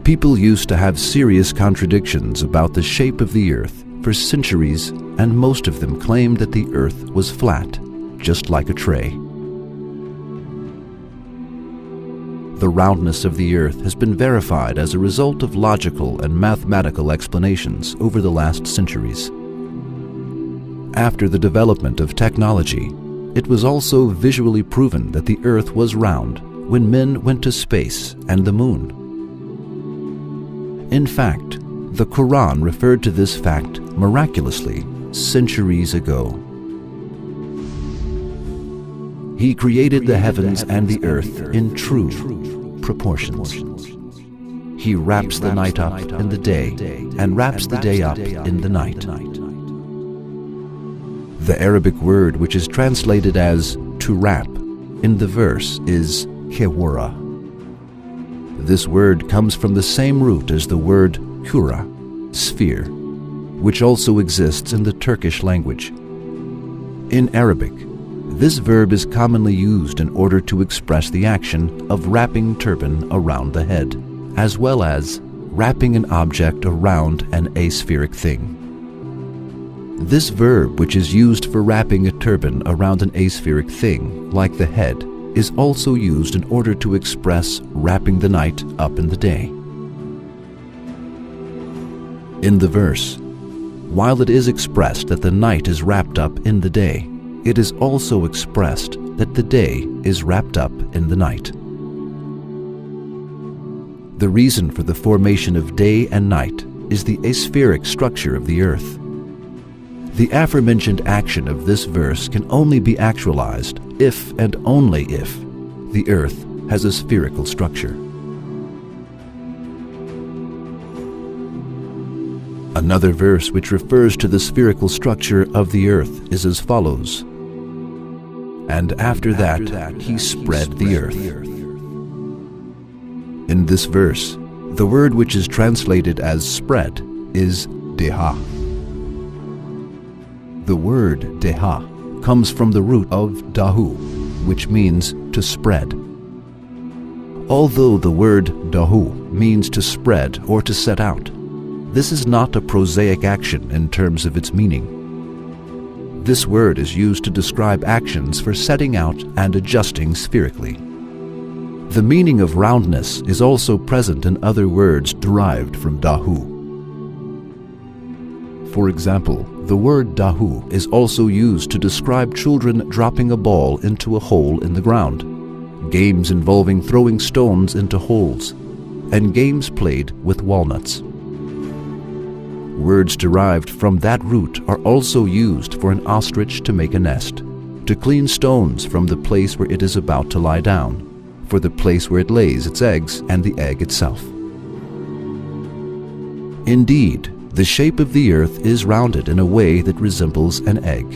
People used to have serious contradictions about the shape of the earth for centuries, and most of them claimed that the earth was flat, just like a tray. The roundness of the earth has been verified as a result of logical and mathematical explanations over the last centuries. After the development of technology, it was also visually proven that the earth was round when men went to space and the moon. In fact, the Quran referred to this fact miraculously centuries ago. He created the heavens and the earth in true proportions. He wraps the night up in the day and wraps the day up in the night. The Arabic word which is translated as to wrap in the verse is kewara. This word comes from the same root as the word kura, sphere, which also exists in the Turkish language. In Arabic, this verb is commonly used in order to express the action of wrapping turban around the head, as well as wrapping an object around an aspheric thing. This verb, which is used for wrapping a turban around an aspheric thing, like the head, is also used in order to express wrapping the night up in the day. In the verse, while it is expressed that the night is wrapped up in the day, it is also expressed that the day is wrapped up in the night. The reason for the formation of day and night is the aspheric structure of the earth. The aforementioned action of this verse can only be actualized if and only if the earth has a spherical structure. Another verse which refers to the spherical structure of the earth is as follows: "And after that he spread the earth." In this verse, the word which is translated as spread is deha. The word deha comes from the root of dahu, which means to spread. Although the word dahu means to spread or to set out, this is not a prosaic action in terms of its meaning. This word is used to describe actions for setting out and adjusting spherically. The meaning of roundness is also present in other words derived from dahu. For example, the word dahu is also used to describe children dropping a ball into a hole in the ground, games involving throwing stones into holes, and games played with walnuts. Words derived from that root are also used for an ostrich to make a nest, to clean stones from the place where it is about to lie down, for the place where it lays its eggs, and the egg itself. Indeed, the shape of the earth is rounded in a way that resembles an egg.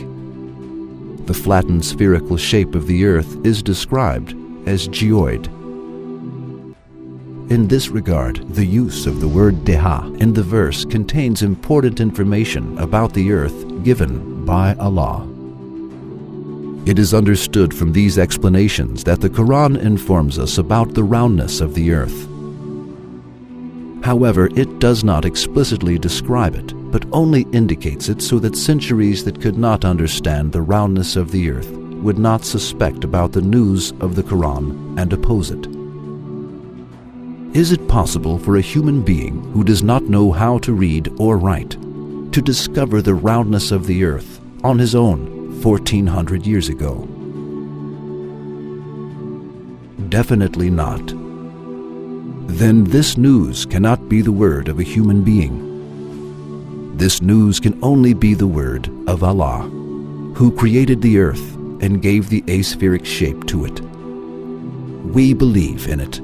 The flattened spherical shape of the earth is described as geoid. In this regard, the use of the word deha in the verse contains important information about the earth given by Allah. It is understood from these explanations that the Quran informs us about the roundness of the earth. However, it does not explicitly describe it, but only indicates it so that centuries that could not understand the roundness of the earth would not suspect about the news of the Quran and oppose it. Is it possible for a human being who does not know how to read or write to discover the roundness of the earth on his own 1400 years ago? Definitely not. Then this news cannot be the word of a human being. This news can only be the word of Allah, who created the earth and gave the aspheric shape to it. We believe in it.